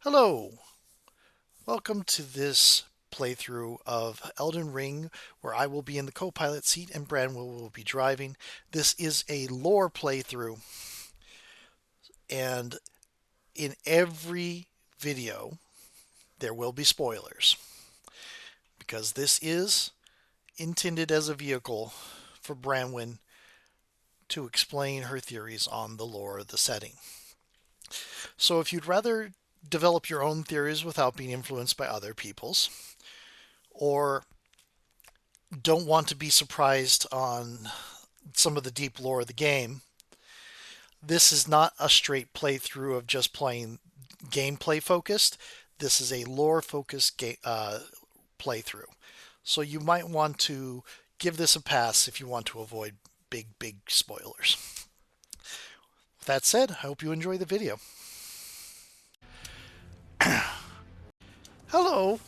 Hello, welcome to this playthrough of Elden Ring, where I will be in the co-pilot seat and Branwell will be driving. This is a lore playthrough, and in every video there will be spoilers because this is intended as a vehicle for Branwen to explain her theories on the lore of the setting. So if you'd rather develop your own theories without being influenced by other people's, or don't want to be surprised on some of the deep lore of the game, this is not a straight playthrough of just playing gameplay focused. This is a lore focused playthrough. So you might want to give this a pass if you want to avoid big spoilers. With that said, I hope you enjoy the video. Hello.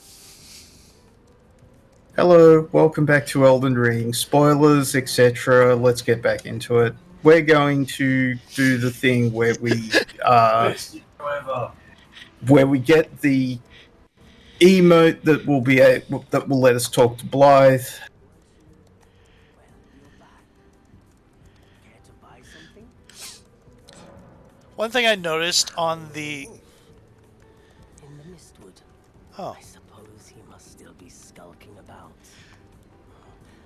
Hello, welcome back to Elden Ring. Spoilers, etc. Let's get back into it. We're going to do the thing where we get the emote that will let us talk to Blaidd. One thing I noticed on the In the Mistwood. oh I suppose he must still be skulking about.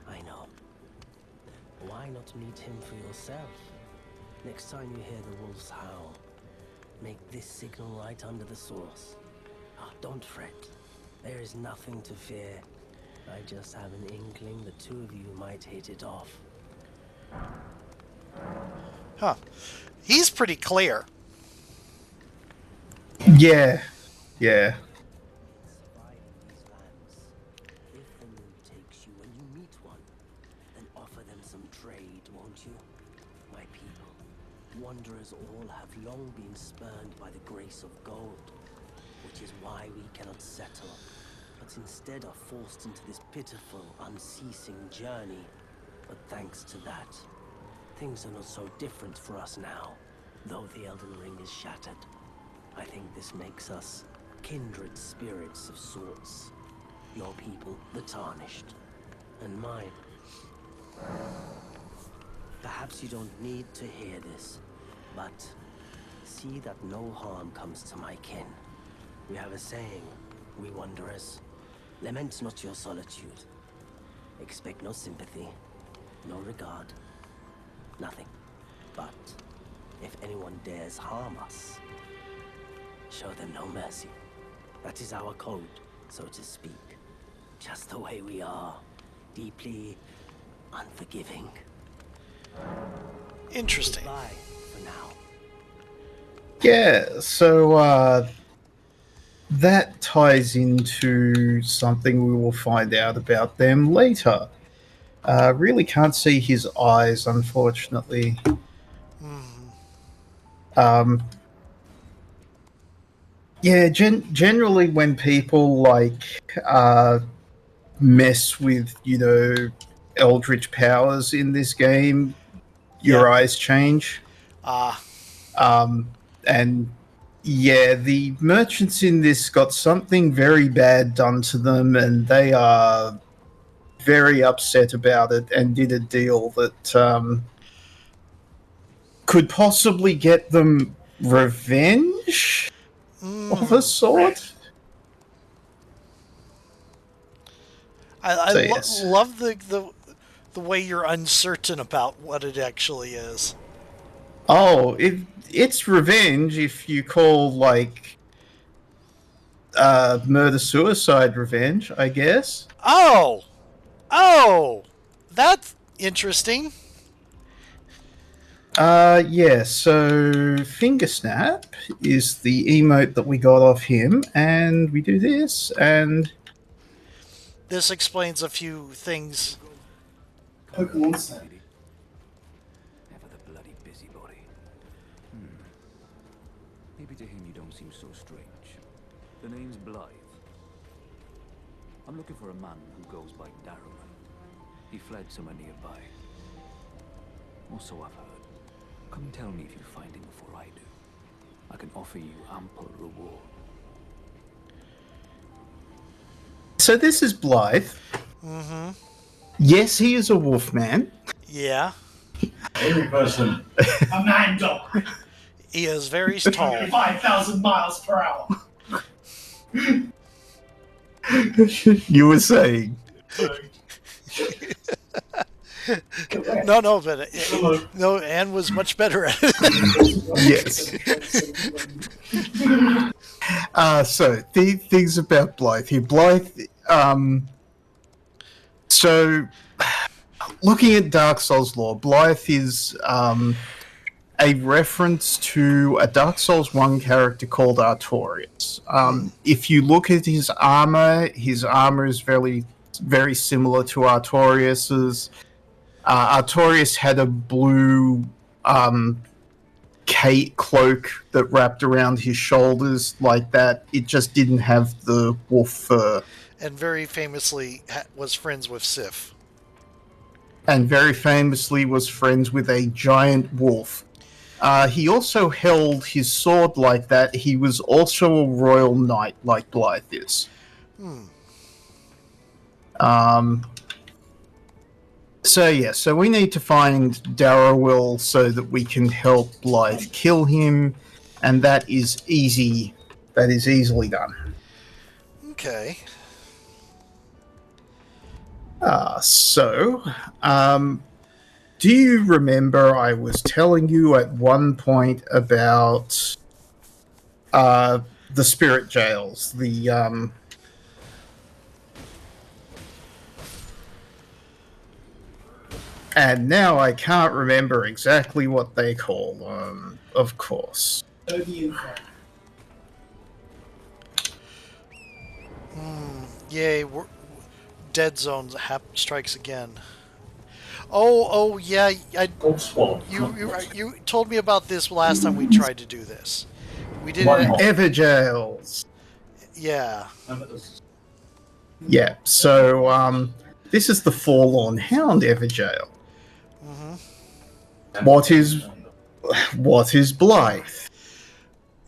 I know. Why not meet him for yourself? Next time you hear the wolves howl, make this signal right under the source. Ah, don't fret. There is nothing to fear. I just have an inkling the two of you might hit it off. huh, he's pretty clear. Yeah, yeah. Survive these lands. If the mood takes you when you meet one, then offer them some trade, won't you? My people, wanderers all have long been spurned by the grace of gold, which is why we cannot settle, but instead are forced into this pitiful, unceasing journey. But thanks to that, things are not so different for us now, though the Elden Ring is shattered. I think this makes us kindred spirits of sorts. Your people, the Tarnished, and mine. Perhaps you don't need to hear this, but see that no harm comes to my kin. We have a saying, we wanderers. Lament not your solitude. Expect no sympathy, no regard, nothing. But if anyone dares harm us, show them no mercy. That is our code, so to speak. Just the way we are. Deeply unforgiving. Interesting. Goodbye for now. Yeah, so that ties into something we will find out about them later. Really can't see his eyes, unfortunately. Hmm. Um, yeah, generally when people mess with, eldritch powers in this game, Yeah. your eyes change. Ah. Um, and yeah, the merchants in this got something very bad done to them, and they are very upset about it and did a deal that could possibly get them revenge of a Mm. sort. I So, yes. love the way you're uncertain about what it actually is. Oh, it's revenge if you call murder suicide revenge, I guess. Oh. Oh. That's interesting. Yeah, so finger snap is the emote that we got off him, and we do this, and This explains a few things. Come on, lady. Ever the bloody busybody. Maybe to him you don't seem so strange. The name's Blaidd. I'm looking for a man who goes by Darrowman. He fled somewhere nearby. Or so I've heard. Come and tell me if you find him before I do. I can offer you ample reward. So this is Blaidd. Mm-hmm. Yes, he is a wolf man. Yeah. Every person. A man dog. He is very tall. 5,000 miles per hour. You were saying. No, but no, Anne was much better at it. Yes. So the things about Blaidd here. Blaidd, so looking at Dark Souls lore, Blaidd is a reference to a Dark Souls 1 character called Artorias. If you look at his armor is very, very similar to Artorias's. Artorias had a blue cloak that wrapped around his shoulders like that. It just didn't have the wolf fur. And very famously was friends with Sif. And very famously was friends with a giant wolf. He also held his sword like that. He was also a royal knight like Blaidd is. So we need to find Darrowil so that we can help Blaidd kill him, and that is easy. That is easily done. Okay. Do you remember I was telling you at one point about the spirit jails, and now I can't remember exactly what they call them, of course. Yay, Dead Zone strikes again. Oh, yeah. You told me about this last time we tried to do this. We did it. Everjails. Yeah. Yeah. So this is the Forlorn Hound Everjail. What is Blaidd?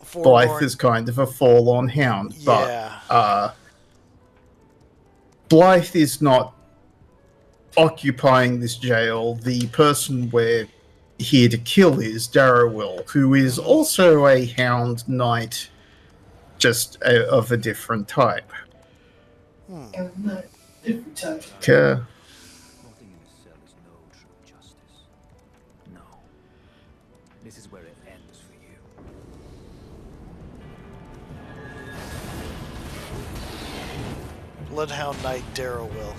Blaidd is kind of a forlorn hound, but Blaidd is not occupying this jail. The person we're here to kill is Darrowil, who is also a hound knight, just of a different type. Different type. Okay. Rotting in a cell is no true justice. No. This is where it ends for you. Bloodhound Knight Darrowil.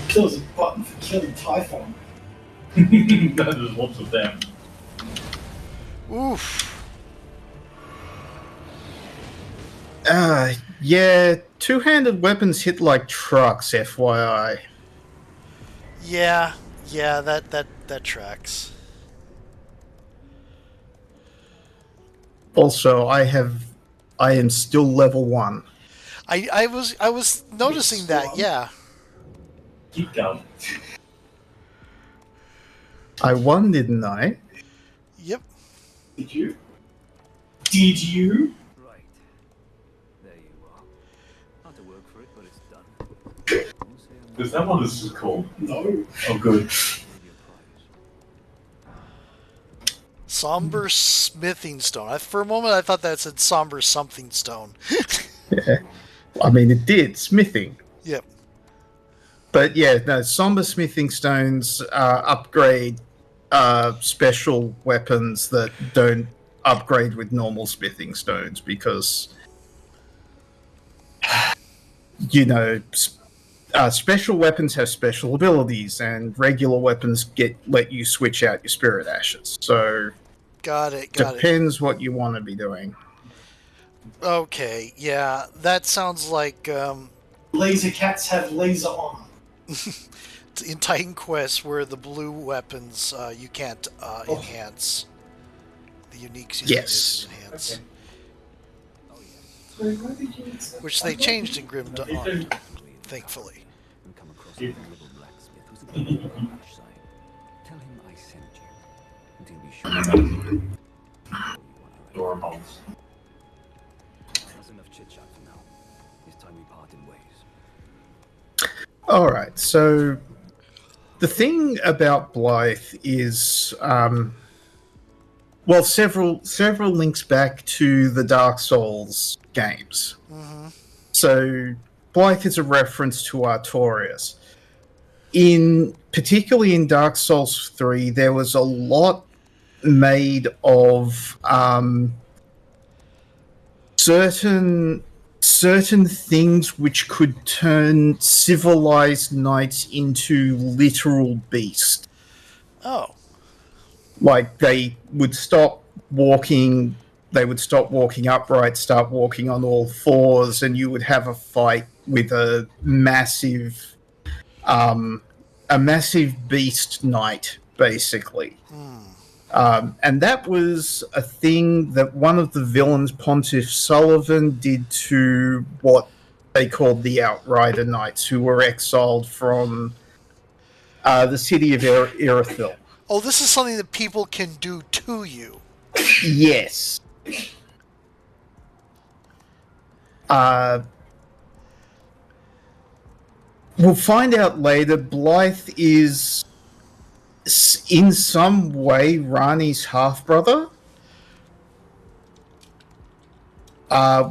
Kills a button for killing Typhon. There's lots of them. Oof. Yeah, two-handed weapons hit like trucks, FYI. Yeah, that tracks. Also, I am still level 1. I was noticing that, yeah. Keep going. I won, didn't I? Yep. Did you? Did you? Right. There you are. Had to work for it, but it's done. Is that what this is called? No. Oh, good. Somber Smithing Stone. For a moment, I thought that said Somber Something Stone. Yeah. I mean, it did. Smithing. Yep. But yeah, no, Somber Smithing Stones upgrade special weapons that don't upgrade with normal smithing stones because, you know, special weapons have special abilities and regular weapons let you switch out your spirit ashes. So Got it. Depends what you want to be doing. Okay, yeah, that sounds like Laser cats have laser armor. in Titan Quest, where the blue weapons you can't enhance. The uniques you Yes. can enhance. Okay. Which they changed in Grim Dawn, thankfully. And come across a little blacksmith who's a bit on the harsh side. Tell him I sent you. Door bolts. That's enough chit-chat for now. It's time we parted ways. All right, so the thing about Blaidd is, well, several links back to the Dark Souls games. Mm-hmm. So Blaidd is a reference to Artorias. Particularly in Dark Souls 3, there was a lot made of certain things which could turn civilized knights into literal beasts. Oh. Like they would stop walking upright, start walking on all fours, and you would have a fight with a massive beast knight, basically. And that was a thing that one of the villains, Pontiff Sullivan, did to what they called the Outrider Knights, who were exiled from the city of Irithyll. Oh, this is something that people can do to you. Yes. We'll find out later. Blaidd is in some way Rani's half-brother,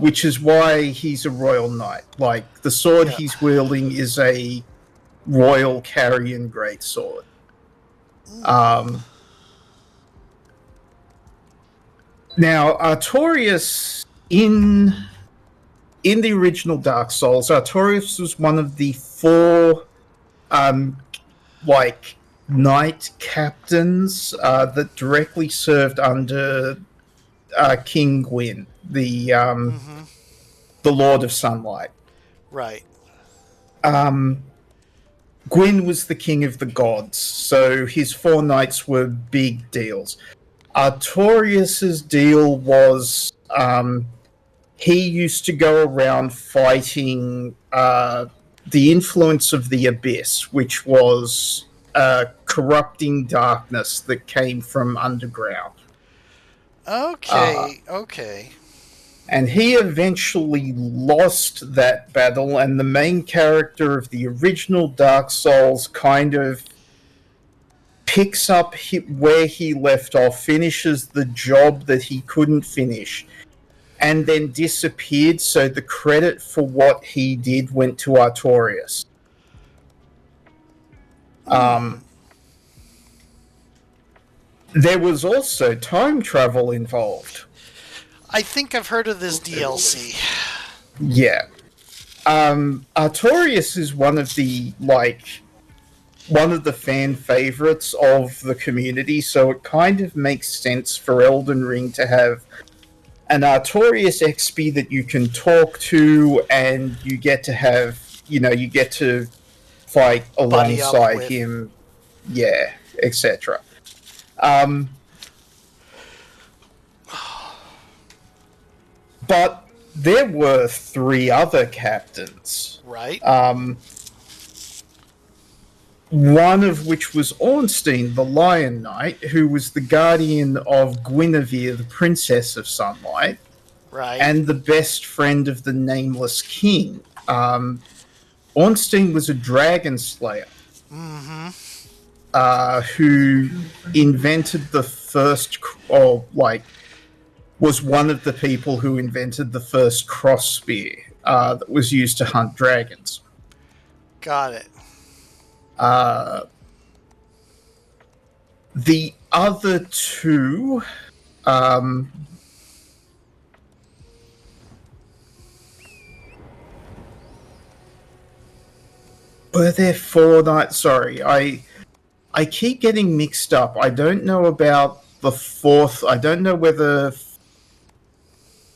which is why he's a royal knight. Like, the sword he's wielding is a royal Carrion greatsword. Now, Artorias, in the original Dark Souls, Artorias was one of the 4 knight captains that directly served under King Gwyn, the Lord of Sunlight. Right. Gwyn was the king of the gods, so his 4 knights were big deals. Artorias's deal was he used to go around fighting the influence of the Abyss, which was corrupting darkness that came from underground. Okay. And he eventually lost that battle, and the main character of the original Dark Souls kind of picks up where he left off, finishes the job that he couldn't finish, and then disappeared, so the credit for what he did went to Artorias. There was also time travel involved. I think I've heard of this DLC. Yeah. Artorias is one of the fan favorites of the community, so it kind of makes sense for Elden Ring to have an Artorias XP that you can talk to, and you get to have, you get to fight alongside him, yeah, etc. But there were 3 other captains. Right. One of which was Ornstein, the Lion Knight, who was the guardian of Guinevere, the Princess of Sunlight. Right. And the best friend of the Nameless King. Ornstein was a dragon slayer. Who invented the first, was one of the people who invented the first cross spear that was used to hunt dragons. Got it. The other 2, were there 4 knights? Sorry, I keep getting mixed up. I don't know about the 4th. I don't know whether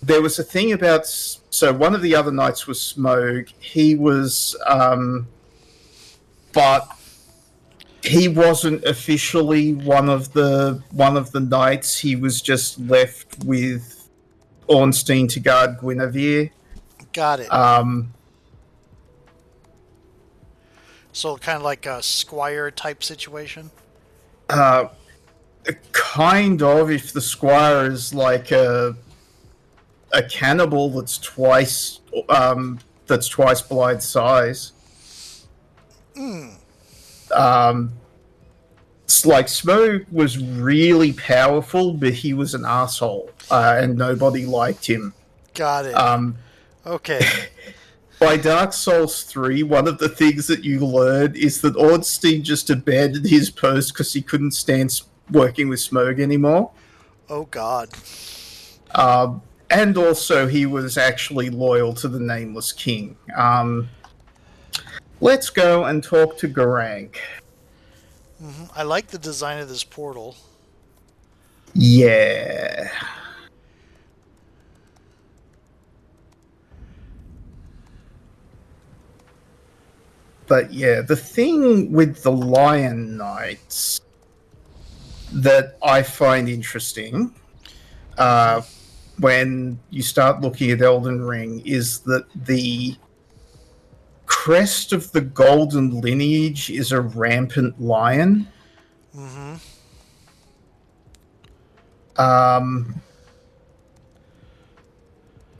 there was a thing about. So one of the other knights was Smough. He was, but he wasn't officially one of the knights. He was just left with Ornstein to guard Guinevere. Got it. So kind of like a squire type situation? Kind of, if the squire is like a cannibal that's twice Blaidd's size. It's like Smoke was really powerful, but he was an asshole, and nobody liked him. Got it. Okay. By Dark Souls 3, one of the things that you learn is that Ornstein just abandoned his post because he couldn't stand working with Smoke anymore. Oh, God. And also, he was actually loyal to the Nameless King. Let's go and talk to Garang. I like the design of this portal. Yeah. But yeah, the thing with the Lion Knights that I find interesting when you start looking at Elden Ring is that the crest of the golden lineage is a rampant lion.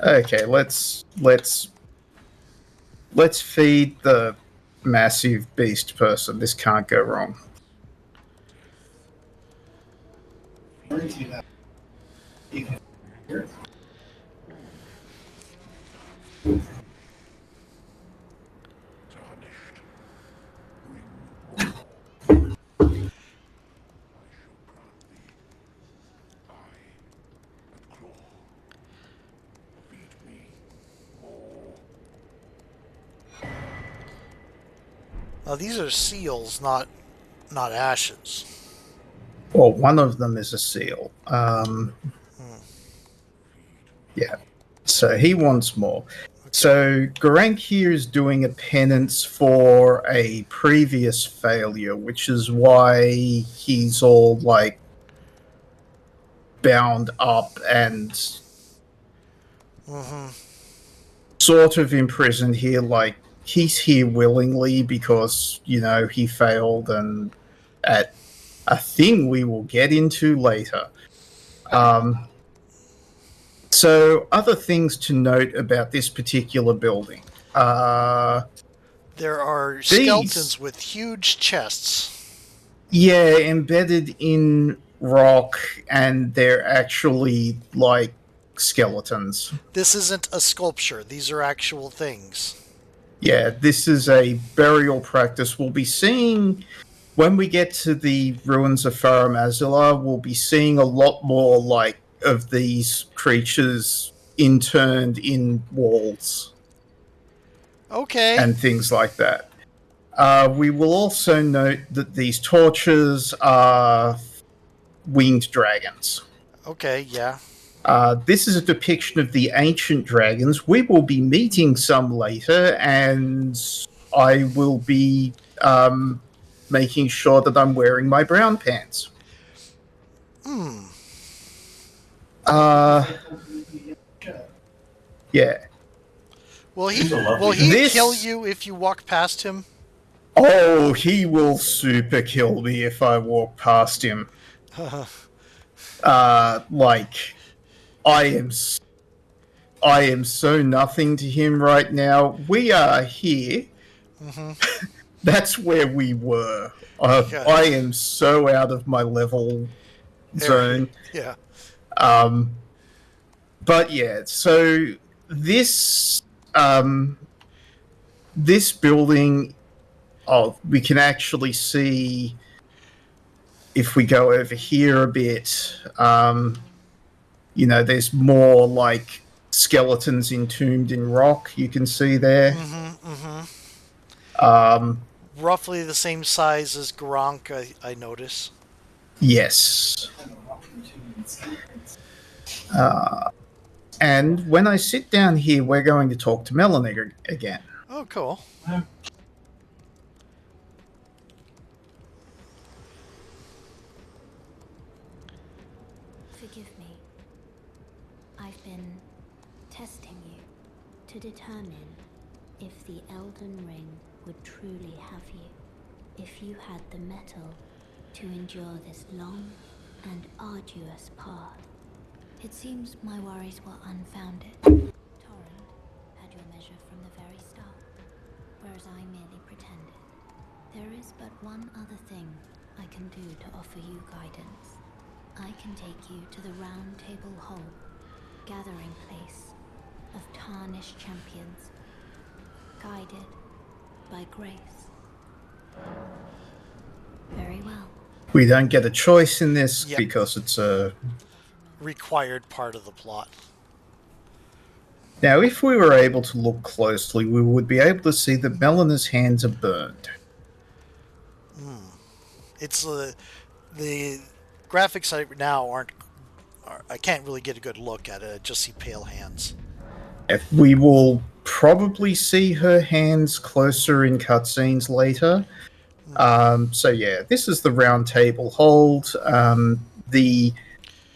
Okay, let's feed the massive beast person. This can't go wrong. Now, these are seals, not ashes. Well, one of them is a seal. Yeah. So he wants more. So Garank here is doing a penance for a previous failure, which is why he's all like bound up and sort of imprisoned here. Like he's here willingly because, you know, he failed and at a thing we will get into later. So other things to note about this particular building. There are skeletons with huge chests. Yeah, embedded in rock, and they're actually like skeletons. This isn't a sculpture. These are actual things. Yeah, this is a burial practice. We'll be seeing, when we get to the ruins of Farum Azula, we'll be seeing a lot more like of these creatures interned in walls. Okay. And things like that. We will also note that these torches are winged dragons. Okay, yeah. This is a depiction of the ancient dragons. We will be meeting some later, and I will be making sure that I'm wearing my brown pants. Yeah. Will he kill you if you walk past him? Oh, he will super kill me if I walk past him. Like, I am so nothing to him right now. We are here. That's where we were. I am so out of my level zone. Yeah. But yeah, so this this building, we can actually see if we go over here a bit. You know, there's more like skeletons entombed in rock. You can see there. Roughly the same size as Gronk, I notice. Yes. And when I sit down here, we're going to talk to Melanie again. Oh, cool. Forgive me. I've been testing you to determine if the Elden Ring would truly have you. If you had the mettle to endure this long and arduous path. It seems my worries were unfounded. Torrent had your measure from the very start, whereas I merely pretended. There is but one other thing I can do to offer you guidance. I can take you to the Roundtable Hall, gathering place of tarnished champions, guided by grace. Very well. We don't get a choice in this Yep. because it's a... Required part of the plot. Now, if we were able to look closely, we would be able to see that Melena's hands are burned. It's the graphics right now aren't. I can't really get a good look at it. I just see pale hands. We will probably see her hands closer in cutscenes later. So yeah, this is the Round Table Hold. The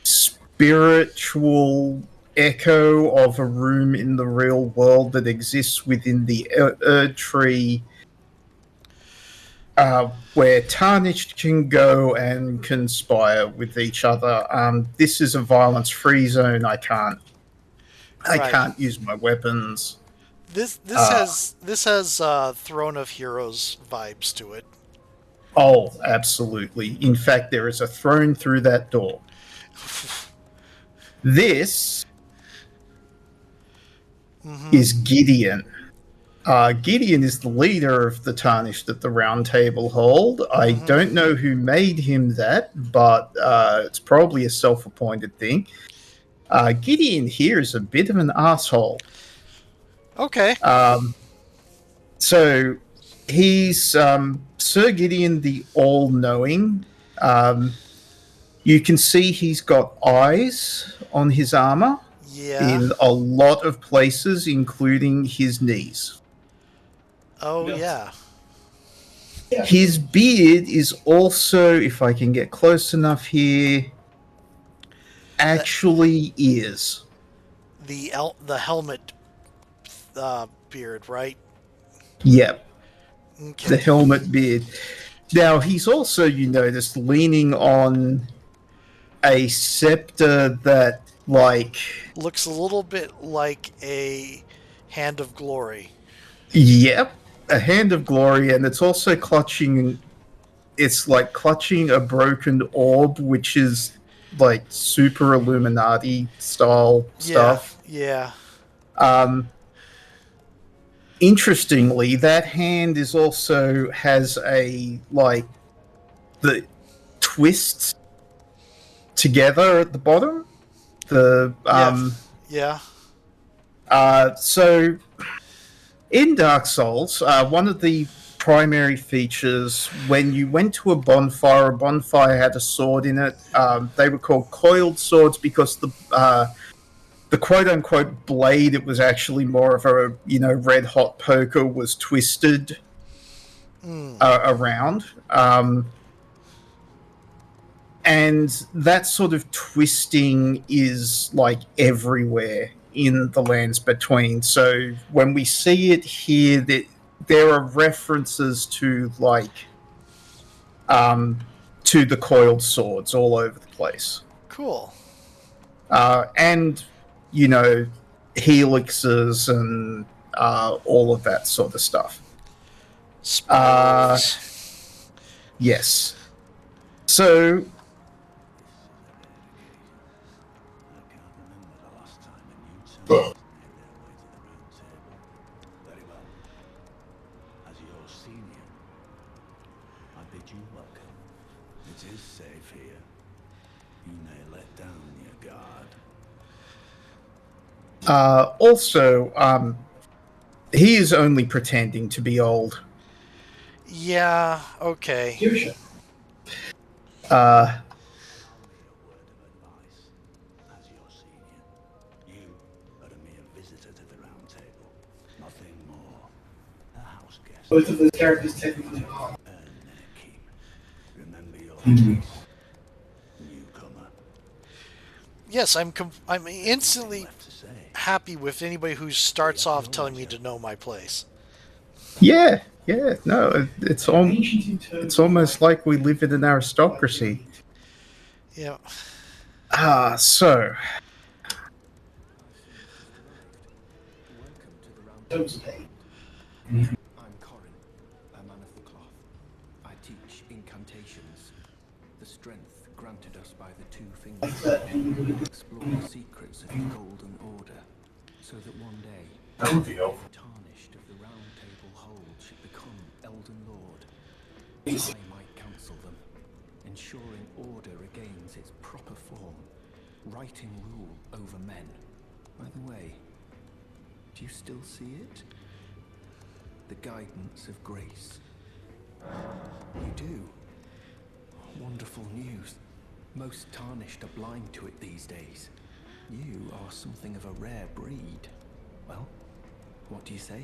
spiritual echo of a room in the real world that exists within the Erd Tree, where Tarnished can go and conspire with each other. This is a violence-free zone. I can't use my weapons. This has Throne of Heroes vibes to it. Oh, absolutely. In fact, there is a throne through that door. This is Gideon. Gideon is the leader of the Tarnished at the Round Table Hold. I don't know who made him that, but it's probably a self-appointed thing. Gideon here is a bit of an asshole. Okay. So he's Sir Gideon the All-Knowing. You can see he's got eyes on his armor in a lot of places, including his knees. Oh, yeah. His beard is also, if I can get close enough here, actually ears. The helmet beard, right? Yep. Okay. The helmet beard. Now, he's also, you notice, leaning on a scepter that, like... looks a little bit like a Hand of Glory. Yep. A Hand of Glory, and it's also clutching... It's like clutching a broken orb, which is like super Illuminati style stuff. Yeah. Interestingly, that hand is also has a like the twists together at the bottom. The so in Dark Souls, one of the primary features when you went to a bonfire had a sword in it. They were called coiled swords because the quote-unquote blade, it was actually more of a, red-hot poker, was twisted around. And that sort of twisting is, like, everywhere in the Lands Between. So when we see it here, there are references to, like, to the coiled swords all over the place. Cool. And... helixes and all of that sort of stuff. Spoilers. Yes. So... Very well. As your senior, I bid you welcome. It is safe here. You may let down your guard. Also, he is only pretending to be old. Yeah, okay. Give a shit. As your senior, you are a mere visitor to the Round Table. Nothing more. A house guest. Both of those characters technically are. Earn their keep. Remember your place. Newcomer. Yes, I'm instantly Left to say. happy with anybody who starts off telling me to know my place. Yeah, no, it's almost like we live in an aristocracy. Yeah. So Welcome to the Terms Roundtable. of pay. I'm Corin, a man of the cloth. I teach incantations, the strength granted us by the two fingers. I explore the secrets of the Golden Order, so that one day, That would be helpful. the tarnished of the Roundtable hold should become Elden Lord. Yes. I might counsel them, ensuring order regains its proper form, righting rule over men. By the way, do you still see it? The guidance of grace. You do. Wonderful news. Most tarnished are blind to it these days. You are something of a rare breed. Well, what do you say?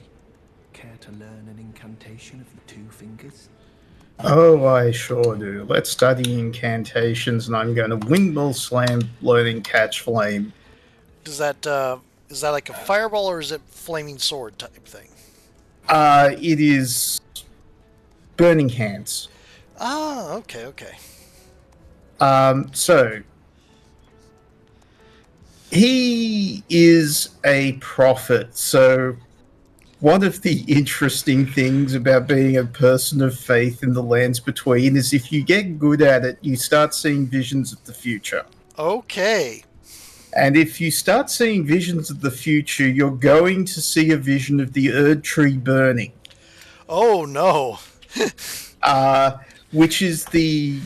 Care to learn an incantation of the two fingers? Oh, I sure do. Let's study incantations, and I'm going to windmill slam learning catch flame. Does that is that like a fireball or is it flaming sword type thing? It is burning hands. Ah, okay, okay. So he is a prophet. So one of the interesting things about being a person of faith in the lands between is if you get good at it, you start seeing visions of the future. Okay. And if you start seeing visions of the future, you're going to see a vision of the Erd tree burning, Oh no. which is the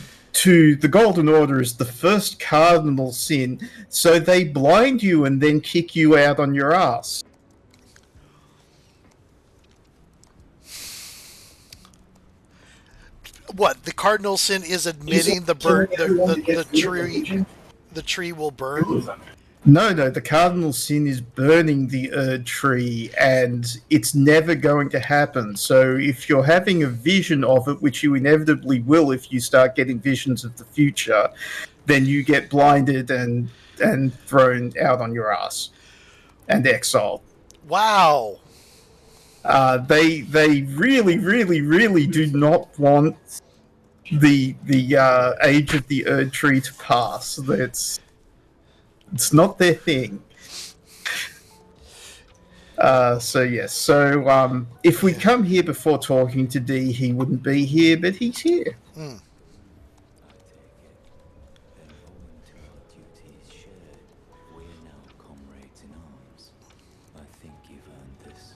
Golden Order is the first cardinal sin. So they blind you and then kick you out on your ass. What, the cardinal sin is admitting the Killing burn everyone to the get rid of tree religion? the tree will burn? No, the cardinal sin is burning the Erd tree, and it's never going to happen. So if you're having a vision of it, which you inevitably will if you start getting visions of the future, then you get blinded and thrown out on your ass and exiled. Wow. They really, really, really do not want the age of the Erd tree to pass. It's not their thing. So yes. So if we come here before talking to D, he wouldn't be here, but he's here. Hmm. I take it. Then owing to our duties shared, we're now comrades in arms. I think you've earned this.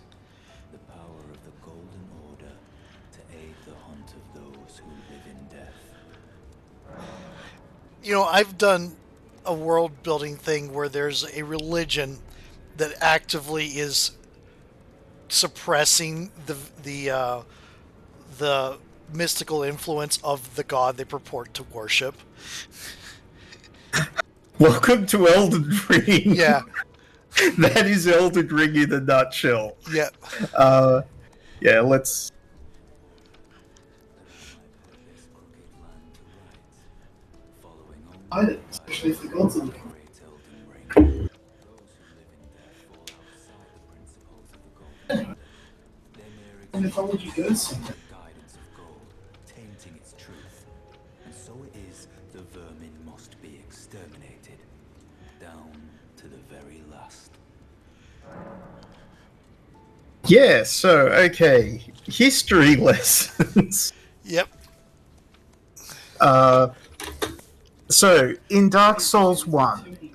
The power of the Golden Order to aid the hunt of those who live in death. You know, I've done a world building thing where there's a religion that actively is suppressing the mystical influence of the god they purport to worship. Welcome to Elden Ring. Yeah. That is Elden Ring in a nutshell. Yeah. Yeah, let's. This crooked land to rights. Following only I don't, especially if the gods are looking. great Elden Ring. Those who live in death fall outside the principles of the Golden Order. Their mere And mythology goes somewhere. the guidance of gold, tainting its truth. And so it is the vermin must be exterminated, down to the very last. Yeah. So okay, history lessons. Yep. So in Dark Souls 1,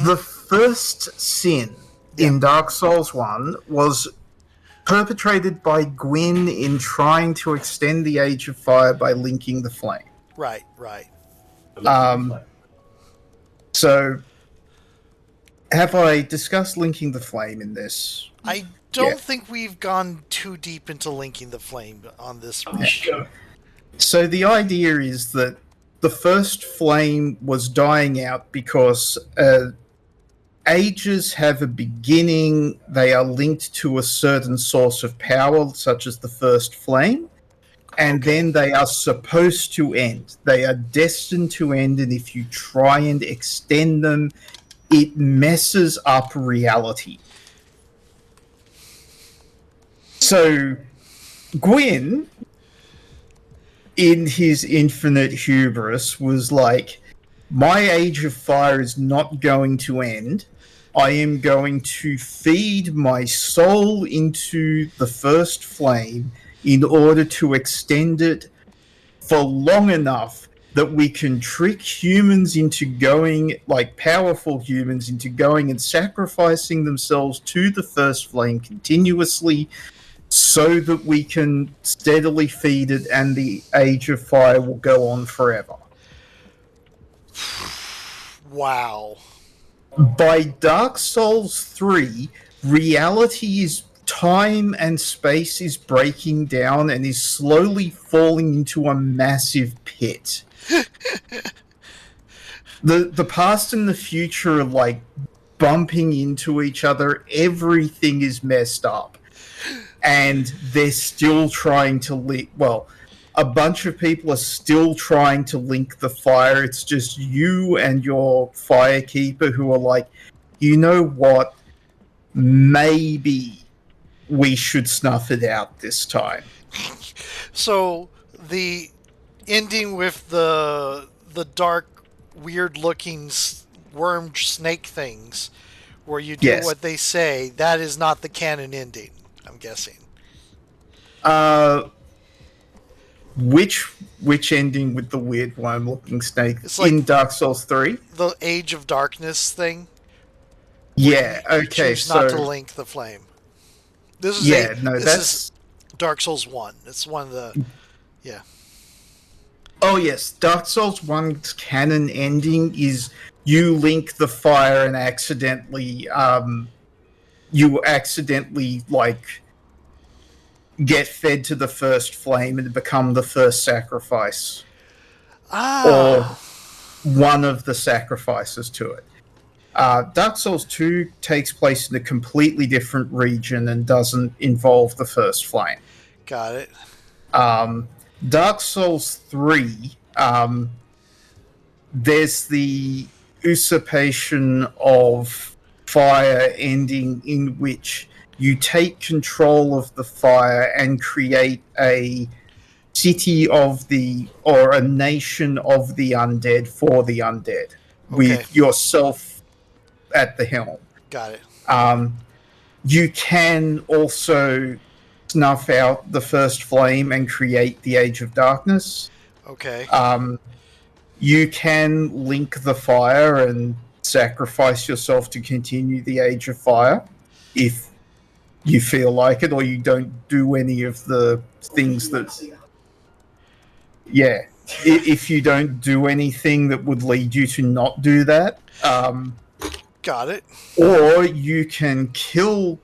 the first sin in Dark Souls 1 was perpetrated by Gwyn in trying to extend the Age of Fire by linking the flame. Right, right. So have I discussed linking the flame in this? I don't Yeah. think we've gone too deep into linking the flame on this. So the idea is that the first flame was dying out because ages have a beginning. They are linked to a certain source of power, such as the first flame, and then they are supposed to end. They are destined to end, and if you try and extend them, it messes up reality. So Gwyn, in his infinite hubris, was like, my age of fire is not going to end. I am going to feed my soul into the first flame in order to extend it for long enough that we can trick humans into going, like powerful humans, into going and sacrificing themselves to the first flame continuously so that we can steadily feed it and the Age of Fire will go on forever. Wow. By Dark Souls 3, reality is time and space is breaking down and is slowly falling into a massive pit. The past and the future are like bumping into each other. Everything is messed up. And they're still trying to link. Well, a bunch of people are still trying to link the fire. It's just you and your firekeeper who are like, you know what? Maybe we should snuff it out this time. So the ending with the dark, weird-looking worm snake things, where you do Yes. what they say, that is not the canon ending, I'm guessing. Which ending with the weird worm-looking snake It's like in Dark Souls 3? the Age of Darkness thing. Yeah. You Okay. choose not to So link the flame. This is yeah, no, this that's is Dark Souls 1. It's one of the yeah. oh yes, Dark Souls 1's canon ending is you link the fire and accidentally like get fed to the first flame and become the first sacrifice or one of the sacrifices to it. Dark Souls 2 takes place in a completely different region and doesn't involve the first flame. Got it. Dark Souls 3, there's the usurpation of fire ending in which you take control of the fire and create a city of the, or a nation of the undead for the undead, with yourself at the helm. Got it. You can also snuff out the first flame and create the Age of Darkness. Okay. You can link the fire and sacrifice yourself to continue the Age of Fire if you feel like it, or you don't do any of the things that... Yeah. If you don't do anything that would lead you to not do that. Got it. Or you can kill...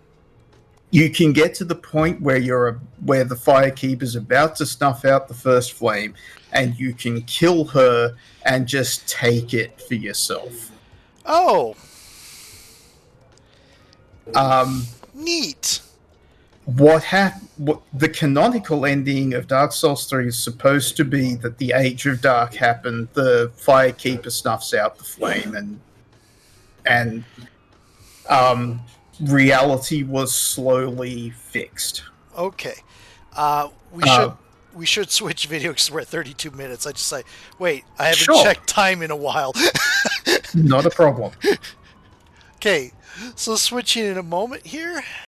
You can get to the point where where the firekeeper's about to snuff out the first flame, and you can kill her and just take it for yourself. Oh. Neat. What the canonical ending of Dark Souls 3 is supposed to be that the Age of Dark happened, the firekeeper snuffs out the flame, and reality was slowly fixed. Okay. We should switch video because we're at 32 minutes. I just say, wait, I haven't checked time in a while. Not a problem. Okay, so switching in a moment here.